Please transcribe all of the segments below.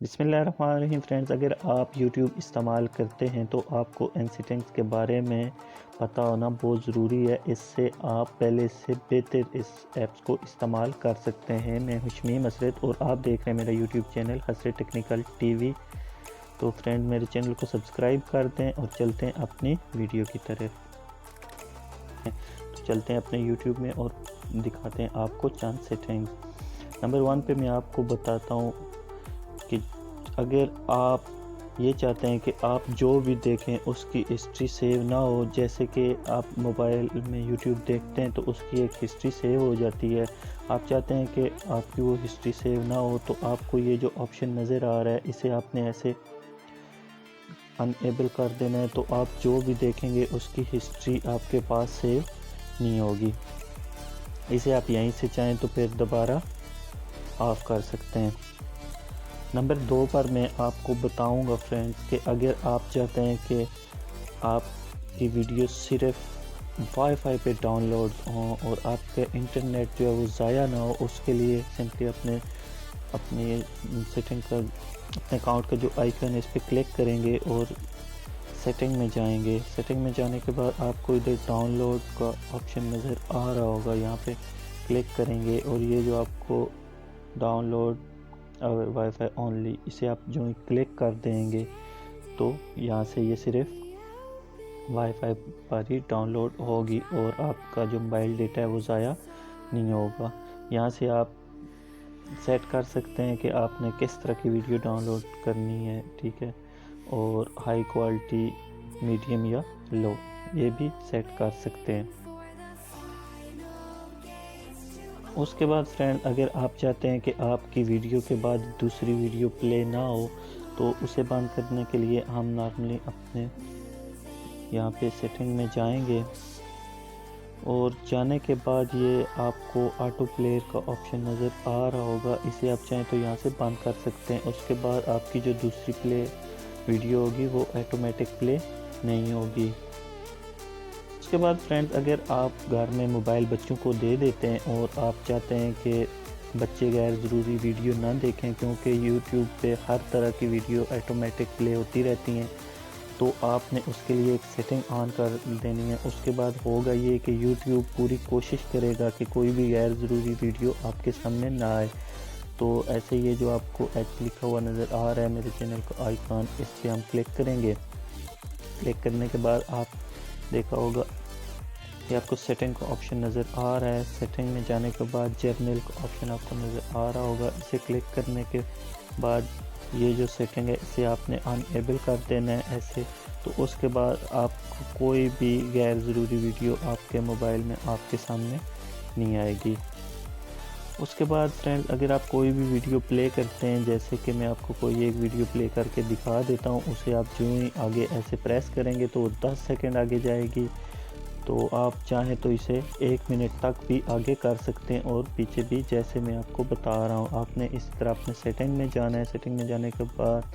بسم اللہ الرحمن الرحیم فرینڈز، اگر آپ یوٹیوب استعمال کرتے ہیں تو آپ کو ان سیٹنگز کے بارے میں پتہ ہونا بہت ضروری ہے۔ اس سے آپ پہلے سے بہتر اس ایپس کو استعمال کر سکتے ہیں۔ میں ہوں شمیم حسرت اور آپ دیکھ رہے ہیں میرا یوٹیوب چینل حسرت ٹیکنیکل ٹی وی۔ تو فرینڈ میرے چینل کو سبسکرائب کر دیں اور چلتے ہیں اپنی ویڈیو کی طرف۔ تو چلتے ہیں اپنے یوٹیوب میں اور دکھاتے ہیں آپ کو چند سیٹنگز۔ نمبر 1 پہ میں آپ کو بتاتا ہوں کہ اگر آپ یہ چاہتے ہیں کہ آپ جو بھی دیکھیں اس کی ہسٹری سیو نہ ہو، جیسے کہ آپ موبائل میں یوٹیوب دیکھتے ہیں تو اس کی ایک ہسٹری سیو ہو جاتی ہے، آپ چاہتے ہیں کہ آپ کی وہ ہسٹری سیو نہ ہو، تو آپ کو یہ جو آپشن نظر آ رہا ہے اسے آپ نے ایسے انیبل کر دینا ہے، تو آپ جو بھی دیکھیں گے اس کی ہسٹری آپ کے پاس سیو نہیں ہوگی۔ اسے آپ یہیں سے چاہیں تو پھر دوبارہ آف کر سکتے ہیں۔ نمبر 2 پر میں آپ کو بتاؤں گا فرینڈز کہ اگر آپ چاہتے ہیں کہ آپ کی ویڈیو صرف وائی فائی پہ ڈاؤن لوڈ ہوں اور آپ کا انٹرنیٹ جو ہے وہ ضائع نہ ہو، اس کے لیے سمپلی اپنے سیٹنگ کا اپنے اکاؤنٹ کا جو آئیکن ہے اس پہ کلک کریں گے اور سیٹنگ میں جائیں گے۔ سیٹنگ میں جانے کے بعد آپ کو ادھر ڈاؤن لوڈ کا آپشن نظر آ رہا ہوگا، یہاں پہ کلک کریں گے اور یہ جو آپ کو download wifi only, اسے آپ جو ہی کلک کر دیں گے تو یہاں سے یہ صرف وائی فائی پر ہی ڈاؤن لوڈ ہوگی اور آپ کا جو موبائل ڈیٹا ہے وہ ضائع نہیں ہوگا۔ یہاں سے آپ سیٹ کر سکتے ہیں کہ آپ نے کس طرح کی ویڈیو ڈاؤن لوڈ کرنی ہے، ٹھیک ہے، اور ہائی کوالٹی، میڈیم یا لو، یہ بھی سیٹ کر سکتے ہیں۔ اس کے بعد فرینڈ اگر آپ چاہتے ہیں کہ آپ کی ویڈیو کے بعد دوسری ویڈیو پلے نہ ہو تو اسے بند کرنے کے لیے ہم نارملی اپنے یہاں پہ سیٹنگ میں جائیں گے اور جانے کے بعد یہ آپ کو آٹو پلیئر کا آپشن نظر آ رہا ہوگا، اسے آپ چاہیں تو یہاں سے بند کر سکتے ہیں۔ اس کے بعد آپ کی جو دوسری پلے ویڈیو ہوگی وہ آٹومیٹک پلے نہیں ہوگی۔ اس کے بعد فرینڈ اگر آپ گھر میں موبائل بچوں کو دے دیتے ہیں اور آپ چاہتے ہیں کہ بچے غیر ضروری ویڈیو نہ دیکھیں، کیونکہ یوٹیوب پہ ہر طرح کی ویڈیو آٹومیٹک پلے ہوتی رہتی ہیں، تو آپ نے اس کے لیے ایک سیٹنگ آن کر دینی ہے۔ اس کے بعد ہوگا یہ کہ یوٹیوب پوری کوشش کرے گا کہ کوئی بھی غیر ضروری ویڈیو آپ کے سامنے نہ آئے۔ تو ایسے یہ جو آپ کو ایچ لکھا ہوا نظر آ رہا ہے میرے چینل کا آئیکن، اس پہ ہم کلک کریں گے۔ کلک کرنے کے بعد آپ دیکھا ہوگا کہ آپ کو سیٹنگ کا آپشن نظر آ رہا ہے۔ سیٹنگ میں جانے کے بعد جرنل کا آپشن آپ کو نظر آ رہا ہوگا، اسے کلک کرنے کے بعد یہ جو سیٹنگ ہے اسے آپ نے انیبل کر دینا ہے ایسے، تو اس کے بعد آپ کو کوئی بھی غیر ضروری ویڈیو آپ کے موبائل میں آپ کے سامنے نہیں آئے گی۔ اس کے بعد فرینڈ اگر آپ کوئی بھی ویڈیو پلے کرتے ہیں، جیسے کہ میں آپ کو کوئی ایک ویڈیو پلے کر کے دکھا دیتا ہوں، اسے آپ جو ہی آگے ایسے پریس کریں گے تو وہ 10 سیکنڈ آگے جائے گی، تو آپ چاہیں تو اسے 1 منٹ تک بھی آگے کر سکتے ہیں اور پیچھے بھی، جیسے میں آپ کو بتا رہا ہوں۔ آپ نے اس طرح اپنے سیٹنگ میں جانا ہے، سیٹنگ میں جانے کے بعد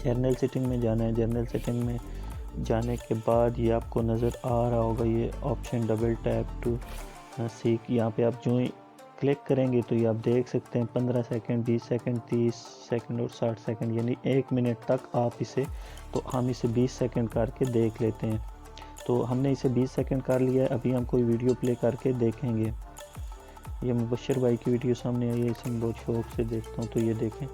جرنل سیٹنگ میں جانا ہے۔ جرنل سیٹنگ میں جانے کے بعد یہ آپ کو نظر آ رہا ہوگا یہ option double tap to seek, یہاں پہ آپ جو ہی کلک کریں گے تو یہ آپ دیکھ سکتے ہیں 15 سیکنڈ، 20 سیکنڈ، 30 سیکنڈ اور 60 سیکنڈ، یعنی 1 منٹ تک آپ اسے، تو ہم اسے 20 سیکنڈ کر کے دیکھ لیتے ہیں۔ تو ہم نے اسے 20 سیکنڈ کر لیا ہے، ابھی ہم کوئی ویڈیو پلے کر کے دیکھیں گے۔ یہ مبشر بھائی کی ویڈیو سامنے آئی ہے، اسے میں بہت شوق سے دیکھتا ہوں، تو یہ دیکھیں،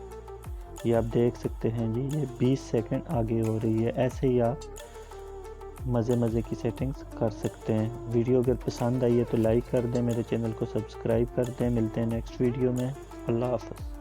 یہ آپ دیکھ سکتے ہیں جی، یہ 20 سیکنڈ آگے ہو رہی ہے۔ ایسے ہی آپ مزے کی سیٹنگز کر سکتے ہیں۔ ویڈیو اگر پسند آئی ہے تو لائک کر دیں، میرے چینل کو سبسکرائب کر دیں۔ ملتے ہیں نیکسٹ ویڈیو میں، اللہ حافظ۔